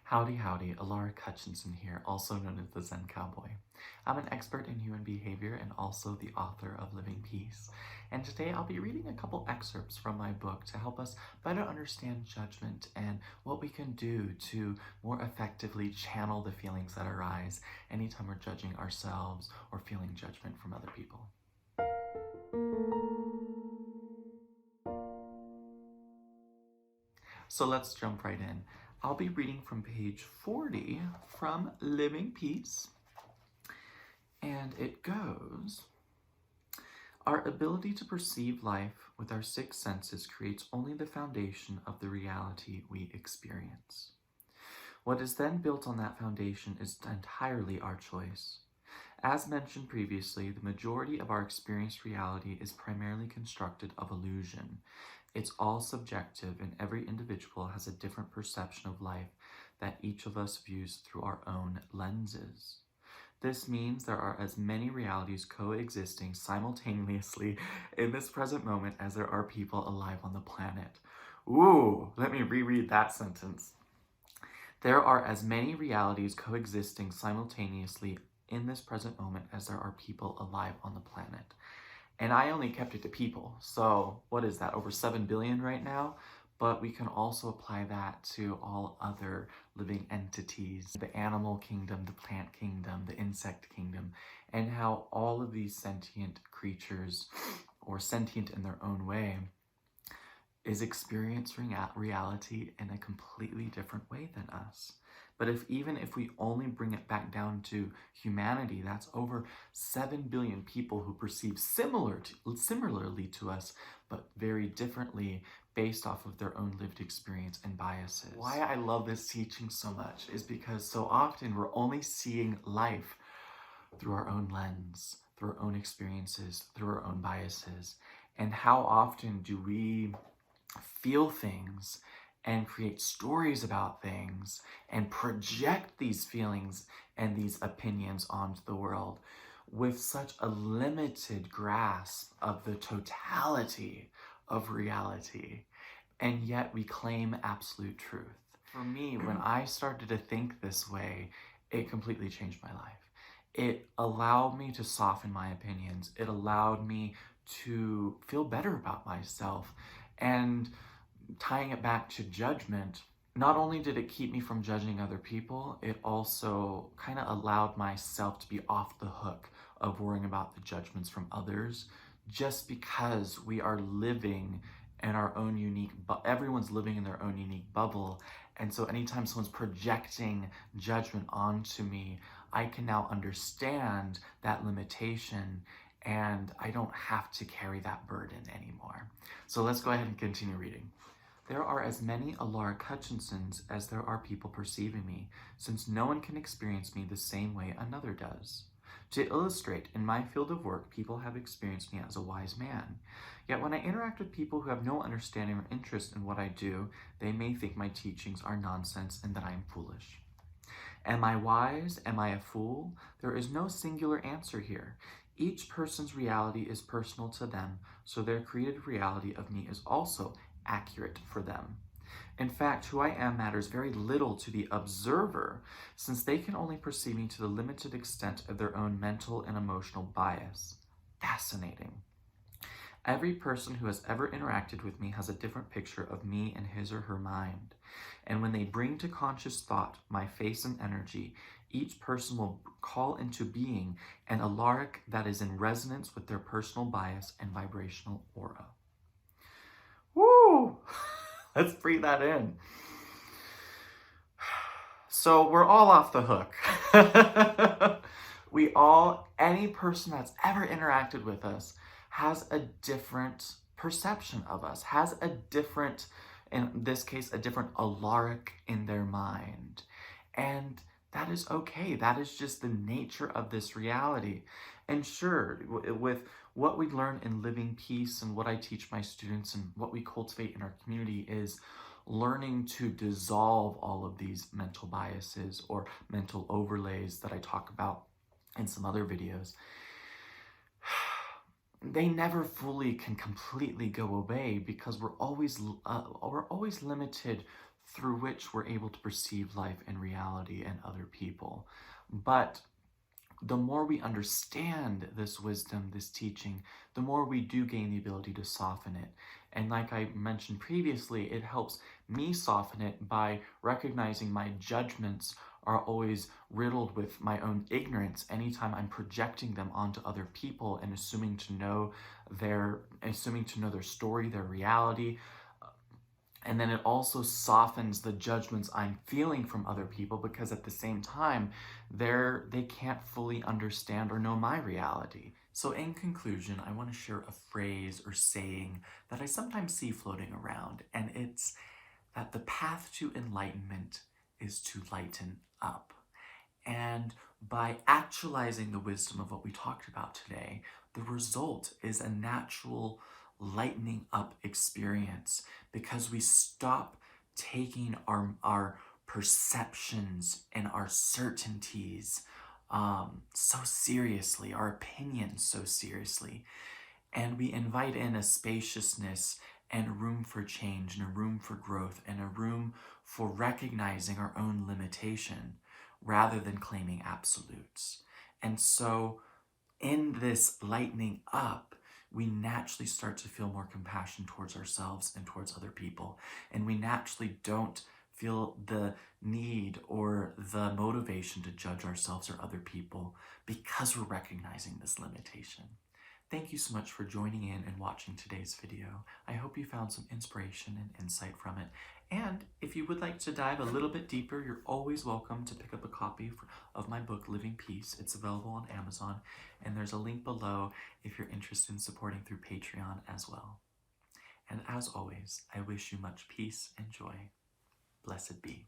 Howdy, howdy, Alaric here, also known as the Zen Cowboy. I'm an expert in human behavior and also the author of Living Peace. And today I'll be reading a couple excerpts from my book to help us better understand judgment and what we can do to more effectively channel the feelings that arise anytime we're judging ourselves or feeling judgment from other people. So let's jump right in. I'll be reading from page 40 from Living Peace, and it goes, our ability to perceive life with our six senses creates only the foundation of the reality we experience. What is then built on that foundation is entirely our choice. As mentioned previously, the majority of our experienced reality is primarily constructed of illusion. It's all subjective, and every individual has a different perception of life that each of us views through our own lenses. This means there are as many realities coexisting simultaneously in this present moment as there are people alive on the planet. Ooh, let me reread that sentence. There are as many realities coexisting simultaneously in this present moment as there are people alive on the planet. And I only kept it to people. So what is that, over 7 billion right now? But we can also apply that to all other living entities, the animal kingdom, the plant kingdom, the insect kingdom, and how all of these sentient creatures, or sentient in their own way, is experiencing reality in a completely different way than us. But even if we only bring it back down to humanity, that's over 7 billion people who perceive similarly to us, but very differently based off of their own lived experience and biases. Why I love this teaching so much is because so often we're only seeing life through our own lens, through our own experiences, through our own biases. And how often do we feel things and create stories about things and project these feelings and these opinions onto the world with such a limited grasp of the totality of reality, and yet we claim absolute truth. For me, when I started to think this way, it completely changed my life. It allowed me to soften my opinions. It allowed me to feel better about myself. And tying it back to judgment, not only did it keep me from judging other people, it also kind of allowed myself to be off the hook of worrying about the judgments from others, just because we are living in our own unique, everyone's living in their own unique bubble. And so anytime someone's projecting judgment onto me, I can now understand that limitation, and I don't have to carry that burden anymore. So let's go ahead and continue reading. There are as many Alaric Hutchinsons as there are people perceiving me, since no one can experience me the same way another does. To illustrate, in my field of work, people have experienced me as a wise man. Yet when I interact with people who have no understanding or interest in what I do, they may think my teachings are nonsense and that I am foolish. Am I wise? Am I a fool? There is no singular answer here. Each person's reality is personal to them, so their created reality of me is also accurate for them. In fact, who I am matters very little to the observer, since they can only perceive me to the limited extent of their own mental and emotional bias. Fascinating. Every person who has ever interacted with me has a different picture of me in his or her mind. And when they bring to conscious thought my face and energy, each person will call into being an Alaric that is in resonance with their personal bias and vibrational aura. Woo! Let's breathe that in. So we're all off the hook. Any person that's ever interacted with us has a different perception of us, has a different, in this case, a different Alaric in their mind. And that is okay. That is just the nature of this reality. And sure, with what we learn in Living Peace and what I teach my students and what we cultivate in our community is learning to dissolve all of these mental biases or mental overlays that I talk about in some other videos. They never fully can completely go away because we're always limited through which we're able to perceive life and reality and other people. But the more we understand this wisdom, this teaching, the more we do gain the ability to soften it. And like I mentioned previously, it helps me soften it by recognizing my judgments are always riddled with my own ignorance anytime I'm projecting them onto other people and assuming to know their story, their reality. And then it also softens the judgments I'm feeling from other people, because at the same time, they can't fully understand or know my reality. So in conclusion, I want to share a phrase or saying that I sometimes see floating around, and it's that the path to enlightenment is to lighten up. And by actualizing the wisdom of what we talked about today, the result is a natural lightening up experience, because we stop taking our perceptions and our certainties so seriously, our opinions so seriously, and we invite in a spaciousness and a room for change and a room for growth and a room for recognizing our own limitation rather than claiming absolutes. And so in this lightening up, we naturally start to feel more compassion towards ourselves and towards other people. And we naturally don't feel the need or the motivation to judge ourselves or other people, because we're recognizing this limitation. Thank you so much for joining in and watching today's video. I hope you found some inspiration and insight from it. And if you would like to dive a little bit deeper, you're always welcome to pick up a copy of my book, Living Peace. It's available on Amazon, and there's a link below if you're interested in supporting through Patreon as well. And as always, I wish you much peace and joy. Blessed be.